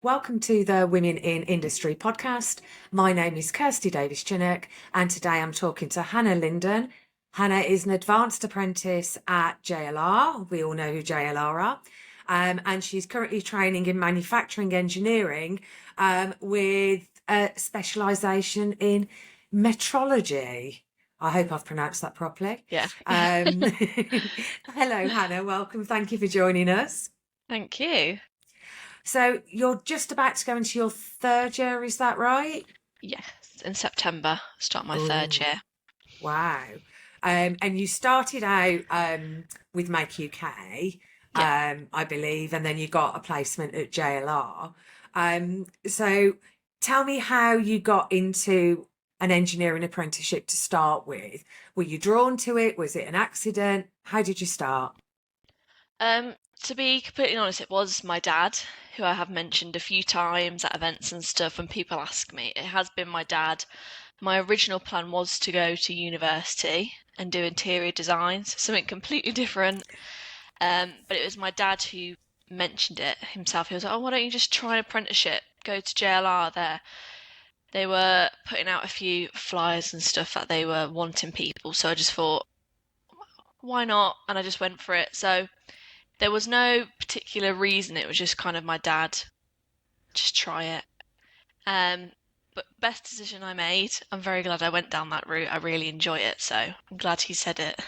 Welcome to the Women in Industry podcast. My name is Kirsty Davies-Chinnock, and today I'm talking to Hannah Linden. Hannah is an advanced apprentice at JLR. We all know who JLR are. And she's currently training in manufacturing engineering with a specialisation in metrology. I hope I've pronounced that properly. Yeah. Hello, Hannah. Welcome. Thank you for joining us. Thank you. So you're just about to go into your third year, is that right? Yes, in September, start my third Oh, year. wow. And you started out with Make UK, Yeah. I believe, and then you got a placement at JLR. So tell me how you got into an engineering apprenticeship to start with. Were you drawn to it? Was it an accident? How did you start? To be completely honest, it was my dad, who I have mentioned a few times at events and stuff when people ask me. It has been my dad. My original plan was to go to university and do interior design, so something completely different. But it was my dad who mentioned it himself. He was like, "Oh, why don't you just try an apprenticeship? Go to JLR there." They were putting out a few flyers and stuff that they were wanting people, so I just thought, why not? And I just went for it. So there was no particular reason. It was just kind of my dad, just try it. Um, but best decision I made. I'm very glad I went down that route. I really enjoy it. So I'm glad he said it.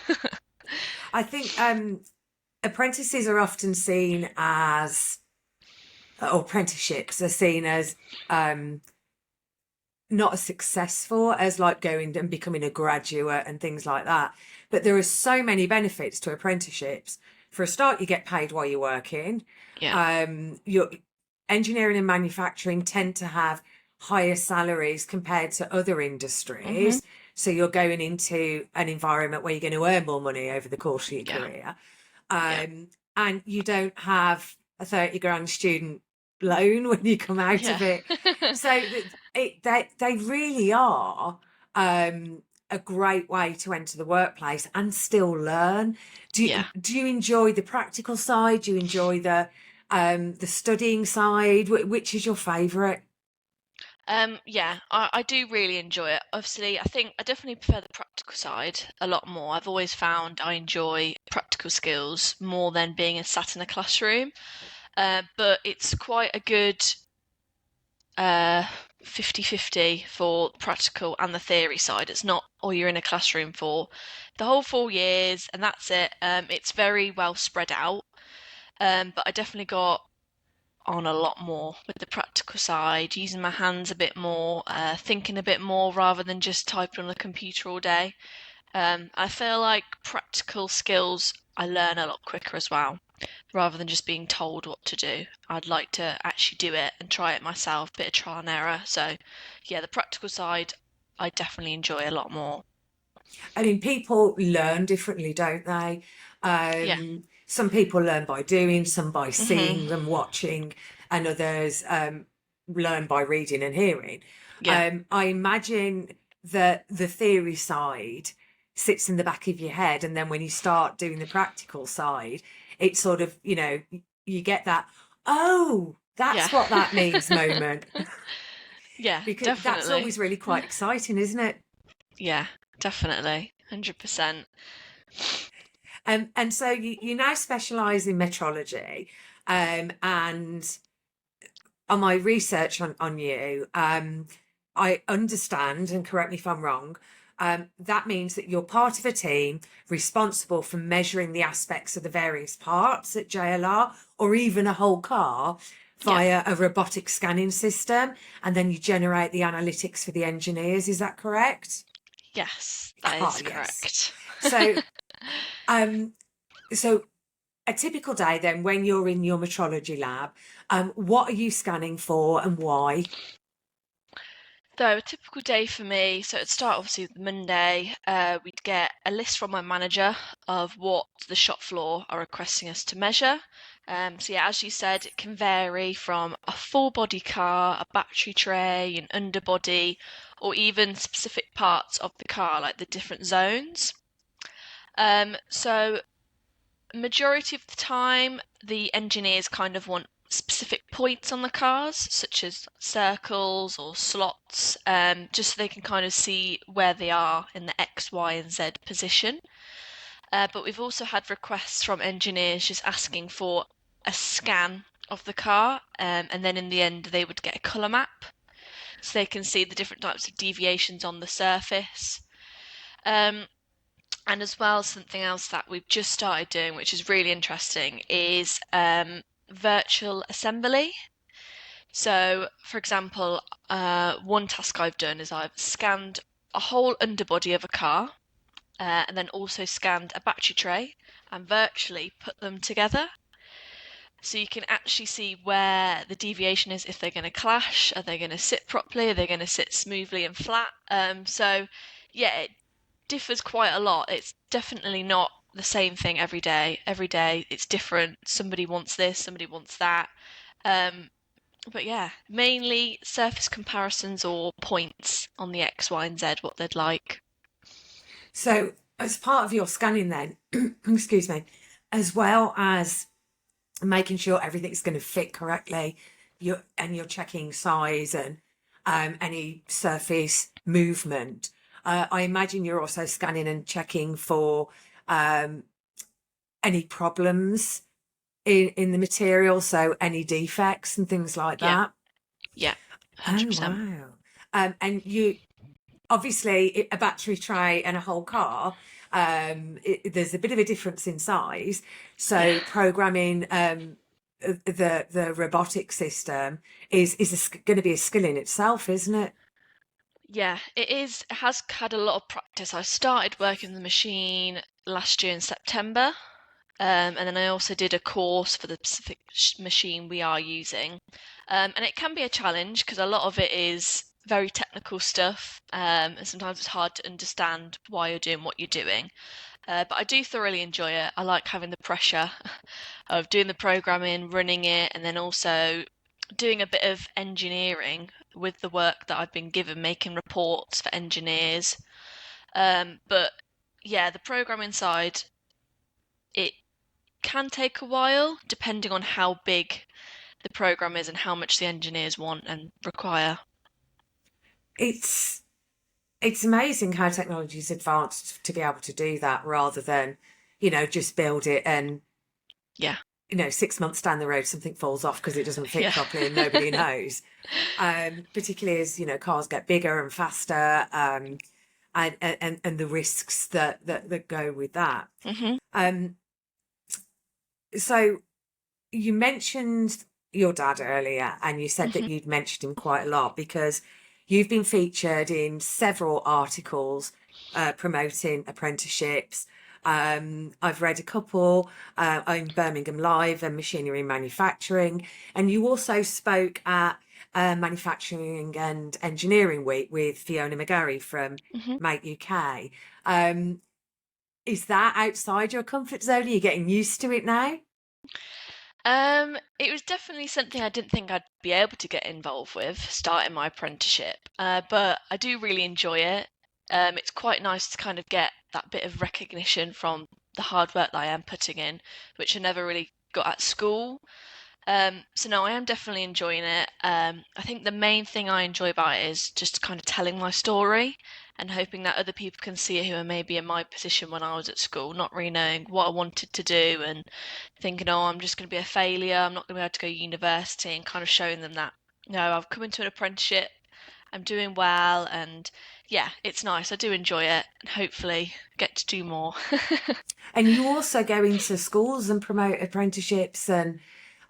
I think apprentices are often seen as, or apprenticeships are seen as not as successful as like going and becoming a graduate and things like that. But there are so many benefits to apprenticeships. For a start, you get paid while you're working. Yeah. Your engineering and manufacturing tend to have higher salaries compared to other hmm industries. So you're going into an environment where you're going to earn more money over the course of your Yeah. career. Yeah. And you don't have a 30 grand student loan when you come out Yeah. of it. So they really are a great way to enter the workplace and still learn. Yeah. Do you enjoy the practical side? Do you enjoy the studying side? Which is your favourite? Yeah, I do really enjoy it. Obviously, I think I definitely prefer the practical side a lot more. I've always found I enjoy practical skills more than being sat in a classroom. But it's quite a good uh 50-50 for practical and the theory side. It's not, oh, you're in a classroom for the whole 4 years and that's it. It's very well spread out. But I definitely got on a lot more with the practical side, using my hands a bit more, thinking a bit more rather than just typing on the computer all day. I feel like practical skills I learn a lot quicker as well, rather than just being told what to do. I'd like to actually do it and try it myself, bit of trial and error. So, yeah, the practical side I definitely enjoy a lot more. I mean, people learn differently, don't they? Yeah. Some people learn by doing, some by Mhm. seeing and watching, and others learn by reading and hearing. Yeah. I imagine that the theory side sits in the back of your head, and then when you start doing the practical side, it's sort of, you get that, oh, Yeah. that's what that means moment. Yeah, Because that's definitely. always really quite exciting, isn't it? Yeah, definitely. 100%. And so you now specialise in metrology, and on my research on you, I understand, and correct me if I'm wrong, that means that you're part of a team responsible for measuring the aspects of the various parts at JLR, or even a whole car, Yeah. via a robotic scanning system, and then you generate the analytics for the engineers. Is that correct? Yes, that Ah, is yes. correct. So, um, so a typical day then when you're in your metrology lab, what are you scanning for and why? So a typical day for me, so it'd start obviously with Monday. We'd get a list from my manager of what the shop floor are requesting us to measure. So yeah, as you said, it can vary from a full body car, a battery tray, an underbody, or even specific parts of the car, like the different zones. So majority of the time, the engineers kind of want specific points on the cars, such as circles or slots, just so they can kind of see where they are in the X, Y, and Z position. But we've also had requests from engineers just asking for a scan of the car, and then in the end they would get a colour map so they can see the different types of deviations on the surface. Um, and as well, something else that we've just started doing, which is really interesting, is virtual assembly. So, for example, one task I've done is I've scanned a whole underbody of a car, and then also scanned a battery tray and virtually put them together. So you can actually see where the deviation is, if they're going to clash, are they going to sit properly, are they going to sit smoothly and flat? So yeah, it differs quite a lot. It's definitely not the same thing every day. Every day it's different. Somebody wants this, somebody wants that. Um, but yeah, mainly surface comparisons or points on the X, Y, and Z, what they'd like. So, as part of your scanning, then, excuse me, as well as making sure everything's going to fit correctly, you're checking size and any surface movement. I imagine you're also scanning and checking for um, any problems in the material, so any defects and things like Yeah, that. yeah, Oh 100%. wow! And you obviously a battery tray and a whole car. There's a bit of a difference in size, Yeah. so programming the robotic system is going to be a skill in itself, isn't it? Yeah, it is. It has had a lot of practice. I started working the machine last year in September, and then I also did a course for the specific machine we are using. And it can be a challenge because a lot of it is very technical stuff, and sometimes it's hard to understand why you're doing what you're doing. But I do thoroughly enjoy it. I like having the pressure of doing the programming, running it, and then also doing a bit of engineering with the work that I've been given, making reports for engineers. But yeah, the programming side, it can take a while depending on how big the program is and how much the engineers want and require. It's it's amazing how technology's advanced to be able to do that rather than, just build it and, Yeah, 6 months down the road something falls off because it doesn't fit yeah, properly and nobody knows. Particularly as cars get bigger and faster, and the risks that go with that. hmm Um, so you mentioned your dad earlier, and you said that hmm you'd mentioned him quite a lot because you've been featured in several articles promoting apprenticeships. I've read a couple in Birmingham Live and Machinery and Manufacturing, and you also spoke at Manufacturing and Engineering Week with Fiona McGarry from hmm Make UK. Um, is that outside your comfort zone? Are you getting used to it now? It was definitely something I didn't think I'd be able to get involved with, starting my apprenticeship. But I do really enjoy it. It's quite nice to kind of get that bit of recognition from the hard work that I am putting in, which I never really got at school. So no, I am definitely enjoying it. I think the main thing I enjoy about it is just kind of telling my story and hoping that other people can see it who are maybe in my position when I was at school, not really knowing what I wanted to do and thinking, oh, I'm just going to be a failure. I'm not going to be able to go to university, and kind of showing them that, no, I've come into an apprenticeship. I'm doing well, and yeah, it's nice. I do enjoy it, and hopefully get to do more. And you also go into schools and promote apprenticeships. And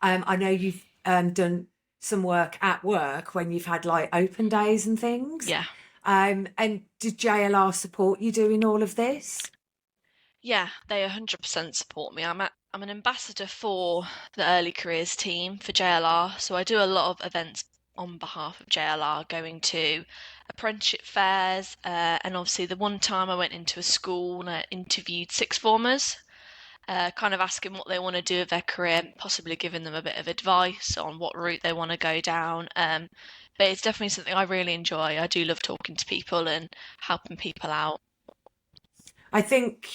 I know you've done some work at work when you've had like open days and things. Yeah. And did JLR support you doing all of this? Yeah, they 100% support me. I'm an ambassador for the early careers team for JLR, so I do a lot of events on behalf of JLR, going to apprenticeship fairs, and obviously the one time I went into a school and I interviewed sixth formers, kind of asking what they want to do with their career, possibly giving them a bit of advice on what route they want to go down. But it's definitely something I really enjoy. I do love talking to people and helping people out. I think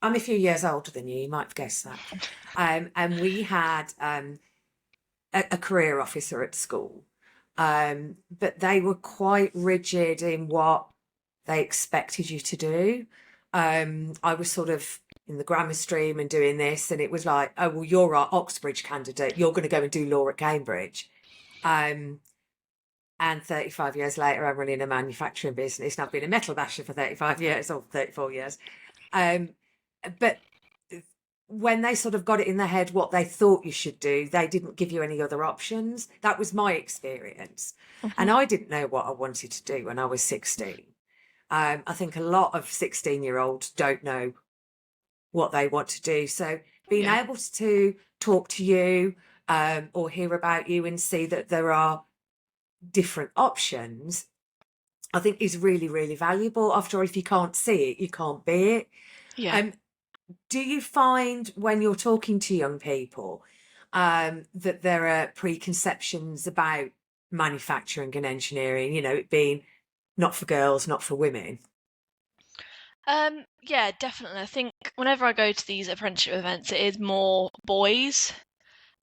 I'm a few years older than you. You might have guessed that. And we had a career officer at school, but they were quite rigid in what they expected you to do. I was sort of in the grammar stream and doing this, and it was like, oh, well, you're our Oxbridge candidate. You're going to go and do law at Cambridge. Um, and 35 years later, I'm running a manufacturing business, and I've been a metal basher for 35 years or 34 years. But when they sort of got it in their head what they thought you should do, they didn't give you any other options. That was my experience. And I didn't know what I wanted to do when I was 16. I think a lot of 16-year-olds don't know what they want to do. So being Yeah. able to talk to you or hear about you and see that there are different options, I think is really, really valuable. After all, if you can't see it, you can't be it. Yeah. Do you find when you're talking to young people that there are preconceptions about manufacturing and engineering, it being not for girls, not for women? Yeah, definitely. I think whenever I go to these apprenticeship events, it is more boys,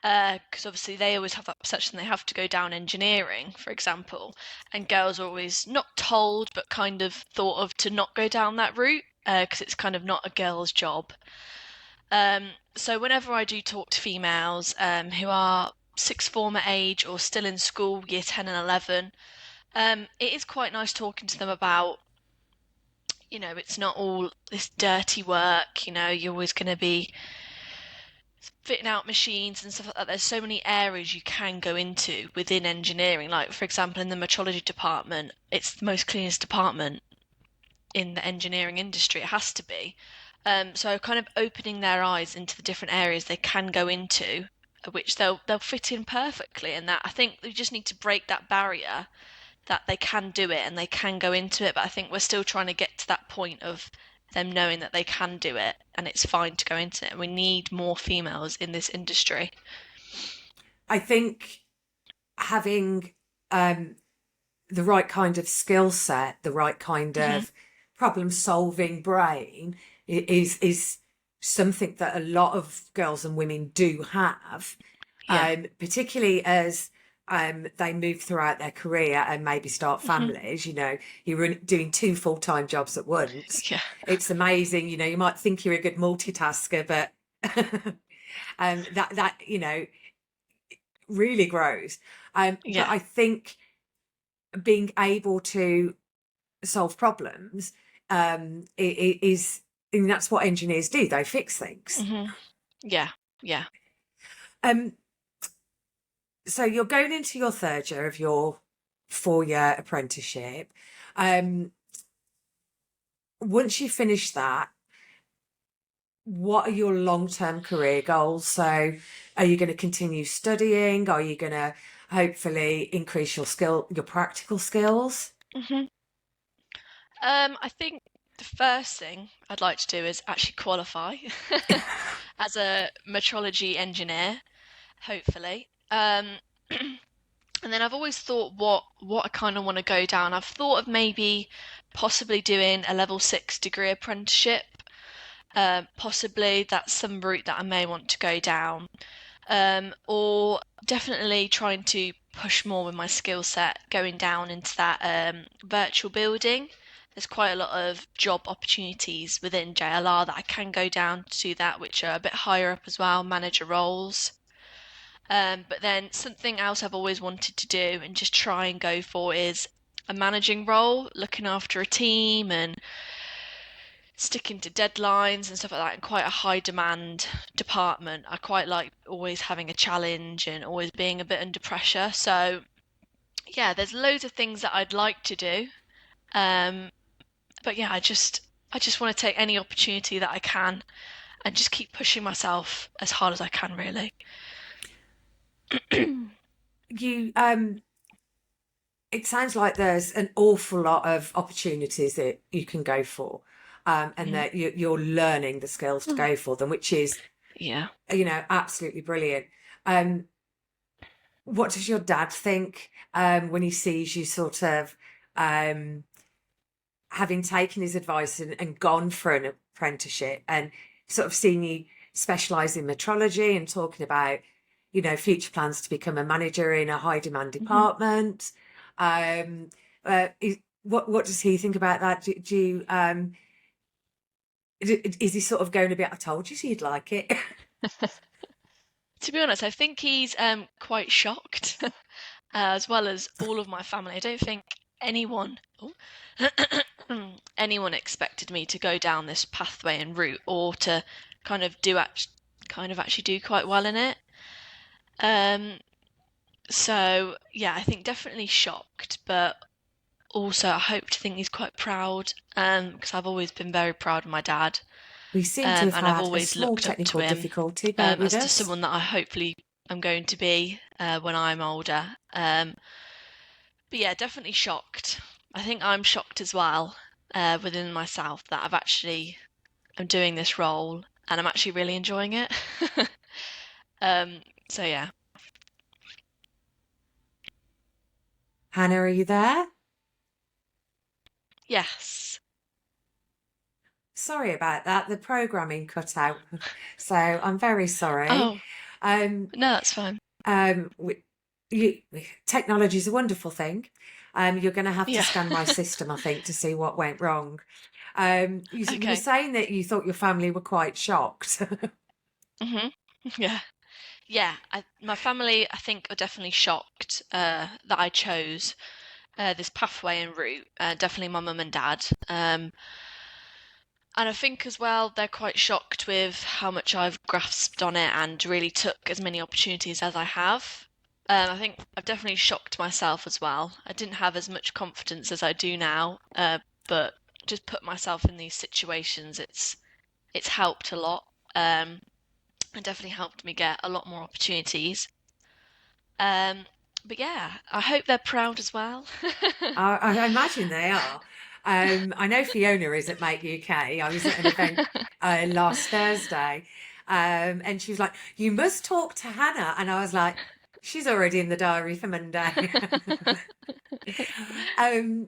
because obviously they always have that perception they have to go down engineering, for example, and girls are always not told, but kind of thought of to not go down that route, because it's kind of not a girl's job. So whenever I do talk to females, who are sixth form at age or still in school, year 10 and 11, it is quite nice talking to them about, it's not all this dirty work, you're always going to be fitting out machines and stuff like that. There's so many areas you can go into within engineering. Like, for example, in the metrology department, it's the most cleanest department in the engineering industry. It has to be. So kind of opening their eyes into the different areas they can go into, which they'll fit in perfectly. And that I think we just need to break that barrier that they can do it and they can go into it. But I think we're still trying to get to that point of them knowing that they can do it and it's fine to go into it. And we need more females in this industry. I think having the right kind of skill set, the right kind Hmm. of problem solving brain is something that a lot of girls and women do have, Yeah. particularly as they move throughout their career and maybe start Hmm. families. You're doing two full-time jobs at once. Yeah. It's amazing. You might think you're a good multitasker, but that really grows. But Yeah. I think being able to solve problems is, and that's what engineers do. They fix things. Hmm. Yeah. Yeah. Um, so you're going into your third year of your 4-year apprenticeship. Once you finish that, what are your long-term career goals? So are you going to continue studying? Are you going to hopefully increase your practical skills? Hmm. I think the first thing I'd like to do is actually qualify as a metrology engineer, hopefully. And then I've always thought what I kind of want to go down. I've thought of maybe possibly doing a level 6 degree apprenticeship. Possibly that's some route that I may want to go down. Or definitely trying to push more with my skill set, going down into that virtual building. There's quite a lot of job opportunities within JLR that I can go down to that, which are a bit higher up as well, manager roles. But then something else I've always wanted to do and just try and go for is a managing role, looking after a team and sticking to deadlines and stuff like that in quite a high demand department. I quite like always having a challenge and always being a bit under pressure. So yeah, there's loads of things that I'd like to do. Um, but yeah, I just want to take any opportunity that I can and just keep pushing myself as hard as I can, really. You It sounds like there's an awful lot of opportunities that you can go for, and Mhm. that you're learning the skills to go for them, which is, Yeah. absolutely brilliant. What does your dad think when he sees you sort of um, having taken his advice and gone for an apprenticeship and sort of seeing you specialise in metrology and talking about future plans to become a manager in a high demand department. Um, what does he think about that? Do you is he sort of going a bit, I told you so you'd like it? To be honest, I think he's quite shocked, as well as all of my family. I don't think anyone anyone expected me to go down this pathway and route, or to kind of actually do quite well in it. So yeah, I think definitely shocked, but also I hope to think he's quite proud, because I've always been very proud of my dad, We seem to have and I've had a always small looked up to technical him, difficulty. Bear with as to us. someone that I hopefully am going to be when I'm older. But yeah, definitely shocked. I think I'm shocked as well, within myself, that I'm doing this role and I'm actually really enjoying it. So yeah. Hannah, are you there? Yes. Sorry about that. The programming cut out. So I'm very sorry. Oh, Um, no, that's fine. we, technology is a wonderful thing. You're going to have to Yeah. scan my system, I think, to see what went wrong. You were Okay. saying that you thought your family were quite shocked. Mhm. Yeah. Yeah. My family, I think, are definitely shocked that I chose this pathway and route. Definitely my mum and dad. And I think as well, they're quite shocked with how much I've grasped on it and really took as many opportunities as I have. I think I've definitely shocked myself as well. I didn't have as much confidence as I do now, but just put myself in these situations, it's helped a lot. And definitely helped me get a lot more opportunities. Um, but yeah, I hope they're proud as well. I imagine they are. I know Fiona is at Make UK. I was at an event last Thursday, and she was like, "You must talk to Hannah," and I was like, "She's already in the diary for Monday." um,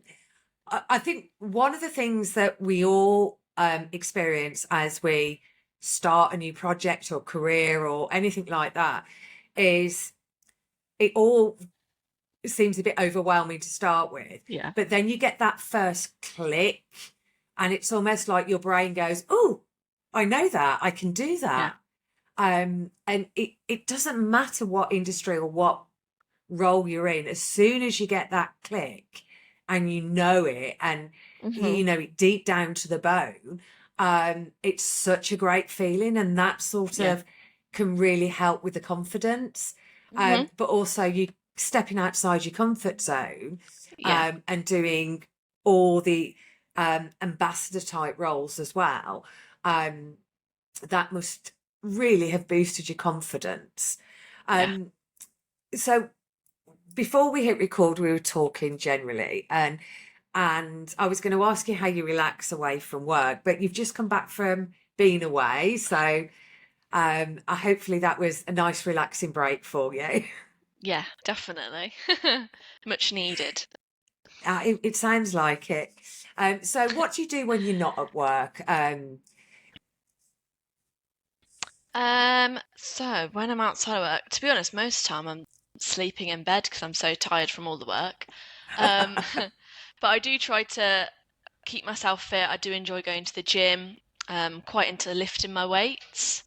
I think one of the things that we all experience as we start a new project or career or anything like that is it all seems a bit overwhelming to start with. Yeah. But then you get that first click, and it's almost like your brain goes, "Oh, I know that. I can do Yeah. that." And it doesn't matter what industry or what role you're in, as soon as you get that click and you know it, and Hmm. you know it deep down to the bone, it's such a great feeling, and that sort Yeah. of can really help with the confidence. Hmm. But also you stepping outside your comfort zone, Yeah. and doing all the ambassador type roles as well. Um, that must really have boosted your confidence. Yeah. So before we hit record, we were talking generally, and I was going to ask you how you relax away from work, but you've just come back from being away, so hopefully that was a nice relaxing break for you. Yeah, definitely. Much needed. It sounds like it. So what do you do when you're not at work? So when I'm outside of work, to be honest, most of the time I'm sleeping in bed because I'm so tired from all the work. Um, but I do try to keep myself fit. I do enjoy going to the gym. Quite into lifting my weights.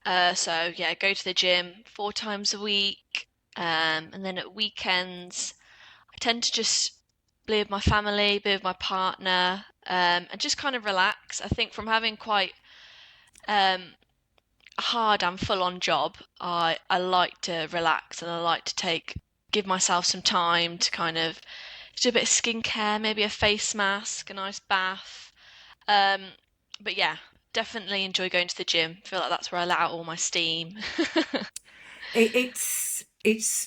So yeah, go to the gym 4 times a week. And then at weekends, I tend to just be with my family, be with my partner, and just kind of relax. I think from having quite um, a hard and full-on job, I like to relax, and I like to give myself some time to kind of do a bit of skincare, maybe a face mask, a nice bath. Um, but yeah, definitely enjoy going to the gym. I feel like that's where I let out all my steam. It's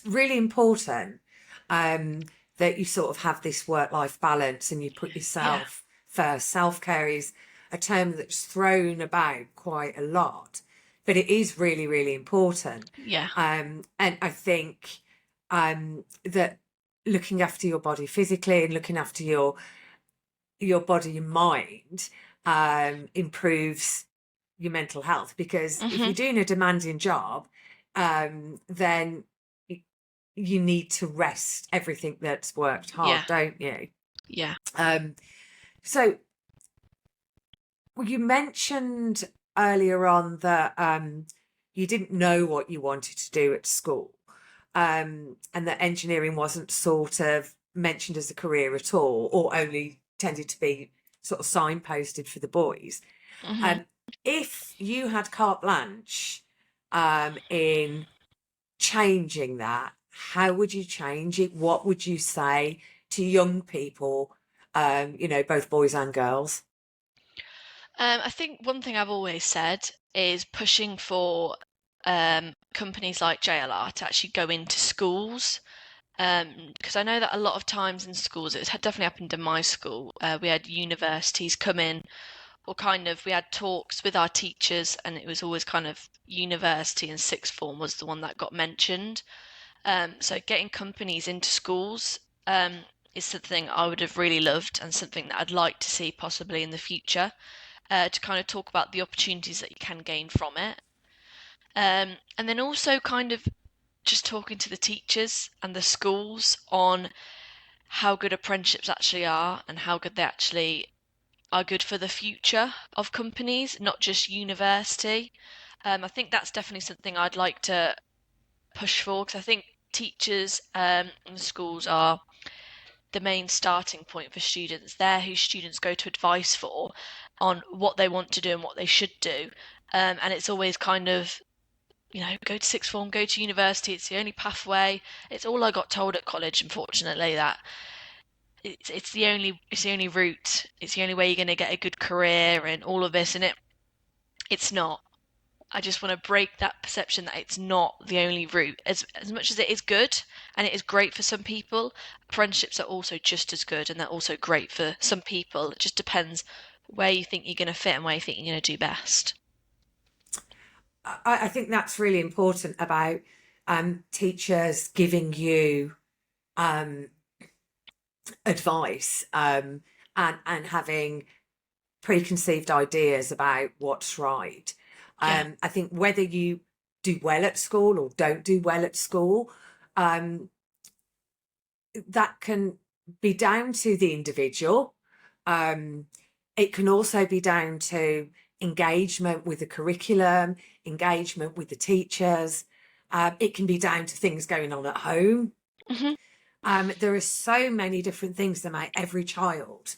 really important that you sort of have this work-life balance and you put Yeah, yourself first. Self-care is a term that's thrown about quite a lot, but it is really, really important. yeah, And I think that looking after your body physically and looking after your body and mind improves your mental health, because if hmm you're doing a demanding job, then you need to rest everything that's worked hard, Yeah. don't you? Yeah. So you mentioned earlier on that you didn't know what you wanted to do at school, and that engineering wasn't sort of mentioned as a career at all, or only tended to be sort of signposted for the boys. Hmm. Um, if you had carte blanche in changing that, how would you change it? What would you say to young people, both boys and girls? I think one thing I've always said is pushing for companies like JLR to actually go into schools. Because I know that a lot of times in schools, it had definitely happened in my school. We had universities come in, or kind of we had talks with our teachers, and it was always kind of university and sixth form was the one that got mentioned. So getting companies into schools is something I would have really loved and something that I'd like to see possibly in the future, to kind of talk about the opportunities that you can gain from it. And then also kind of just talking to the teachers and the schools on how good apprenticeships actually are and how good they actually are good for the future of companies, not just university. I think that's definitely something I'd like to push for because I think teachers and schools are the main starting point for students. They're who students go to advice for on what they want to do and what they should do. And it's always kind of, go to sixth form, go to university. It's the only pathway. It's all I got told at college, unfortunately, that it's the only route. It's the only way you're going to get a good career and all of this. And it's not. I just want to break that perception that it's not the only route. As much as it is good and it is great for some people, friendships are also just as good and they're also great for some people. It just depends where you think you're going to fit and where you think you're going to do best. I think that's really important about teachers giving you um, advice and having preconceived ideas about what's right. Yeah. I think whether you do well at school or don't do well at school, um, that can be down to the individual. Um, it can also be down to engagement with the curriculum, engagement with the teachers. It can be down to things going on at home. Hmm. There are so many different things that make every child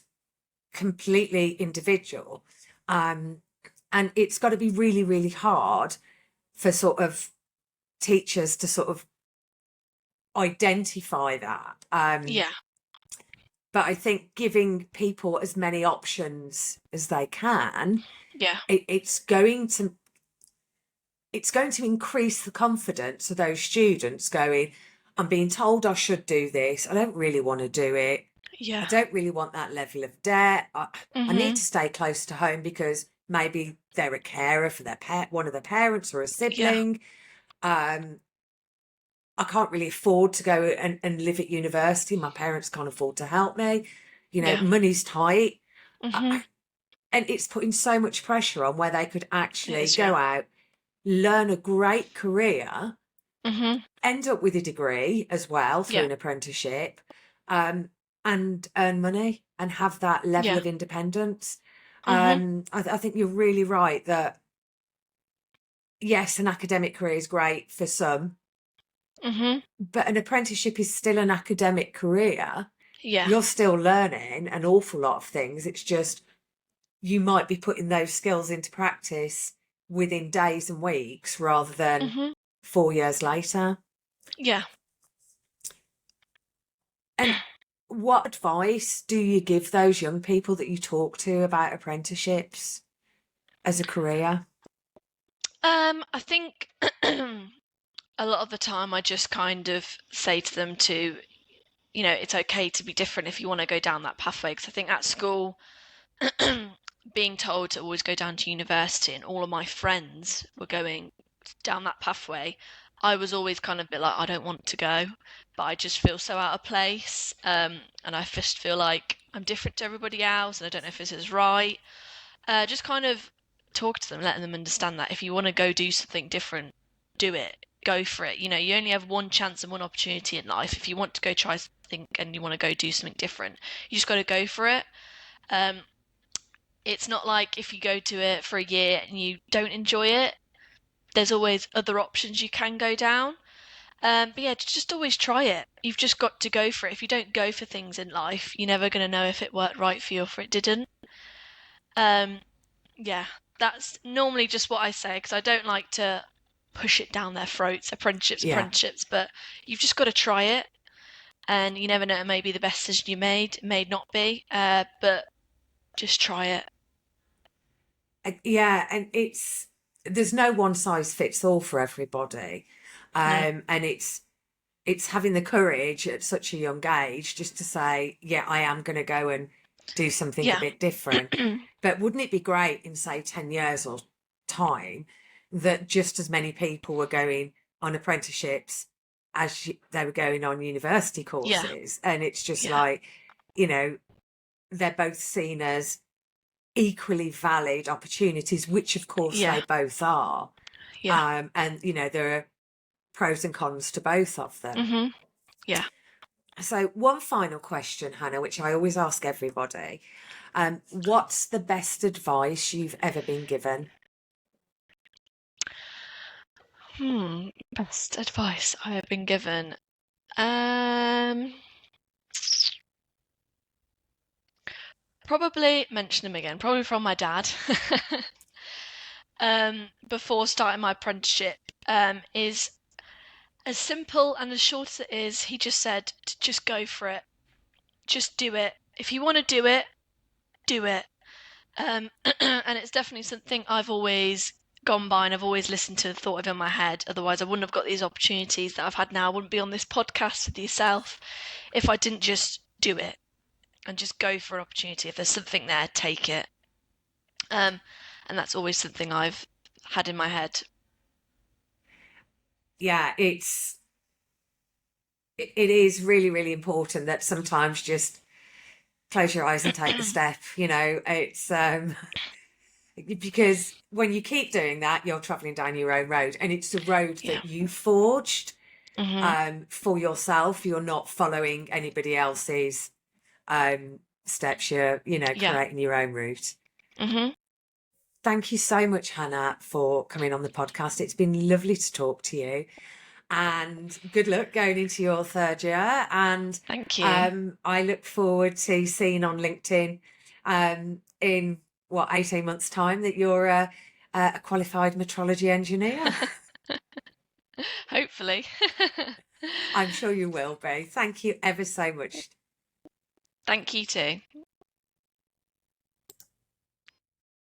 completely individual. Um, and it's got to be really, really hard for sort of teachers to sort of identify that. Yeah. But I think giving people as many options as they can, Yeah. it's going to increase the confidence of those students going, I'm being told I should do this. I don't really want to do it. I Yeah. don't really want that level of debt. I need Hmm. to stay close to home because maybe they're a carer for their one of their parents or a Yeah. sibling. Um, I can't really afford to go and live at university. My parents can't afford to help me. Yeah. Money's tight. Hmm. And it's putting so much pressure on where they could It actually is. Yeah. go out, learn a great career, Hmm. end up with a degree as well through Yeah. an apprenticeship, um, and earn money and have that level Yeah. of independence. Hmm. I think you're really right that yes, an academic career is great for some, Hmm. but an apprenticeship is still an academic career. Yeah. You're still learning an awful lot of things. It's just you might be putting those skills into practice within days and weeks rather than Hmm. 4 years later. Yeah. And what advice do you give those young people that you talk to about apprenticeships as a career? I think a lot of the time I just kind of say to them to, it's okay to be different if you want to go down that pathway. Because I think at school, being told to always go down to university and all of my friends were going down that pathway, I was always kind of a bit like, I don't want to go, but I just feel so out of place. And I just feel like I'm different to everybody else and I don't know if this is right. Just kind of talk to them, letting them understand that if you want to go do something different, do it. go for it. You know, you only have one chance and one opportunity in life. If you want to go try something and you want to go do something different, you just got to go for it. It's not like if you go to it for a year and you don't enjoy it, there's always other options you can go down. But yeah, just always try it. You've just got to go for it. If you don't go for things in life, you're never going to know if it worked right for you or if it didn't. Yeah, that's normally just what I say because I don't like to push it down their throats, Yeah. apprenticeships, but you've just got to try it. And you never know, it may be the best decision you made, it may not be, but just try it. Yeah, and there's no one size fits all for everybody. No. And it's having the courage at such a young age just to say, yeah, I am going to go and do something a Yeah. bit different. But wouldn't it be great in, say, 10 years or time that just as many people were going on apprenticeships as they were going on university Yeah. courses? And it's just Yeah. like, you know, they're both seen as equally valid opportunities, which of course Yeah. they both are. Yeah. And, you know, there are pros and cons to both of them. Yeah. So, one final question, Hannah, which I always ask everybody. What's the best advice you've ever been given? Best advice I have been given. Probably mention him again, probably from my dad. Before starting my apprenticeship, is as simple and as short as it is. He just said to just go for it, just do it. If you want to do it, do it. And it's definitely something I've always gone by and I've always listened to the thought of in my head. Otherwise, I wouldn't have got these opportunities that I've had now. I wouldn't be on this podcast with yourself if I didn't just do it and just go for an opportunity. If there's something there, take it. And that's always something I've had in my head. Yeah, it is really, really important that sometimes just close your eyes and take the step. You know, it's because when you keep doing that, you're traveling down your own road, and it's the road Yeah. that you forged Mhm. for yourself. You're not following anybody else's steps. You're, you know, Yeah. creating your own route. Mhm. Thank you so much, Hannah, for coming on the podcast. It's been lovely to talk to you, and good luck going into your third year. And Thank you. I look forward to seeing on LinkedIn in 18 months' time that you're a qualified metrology engineer. Hopefully. I'm sure you will be. Thank you ever so much. Thank you too.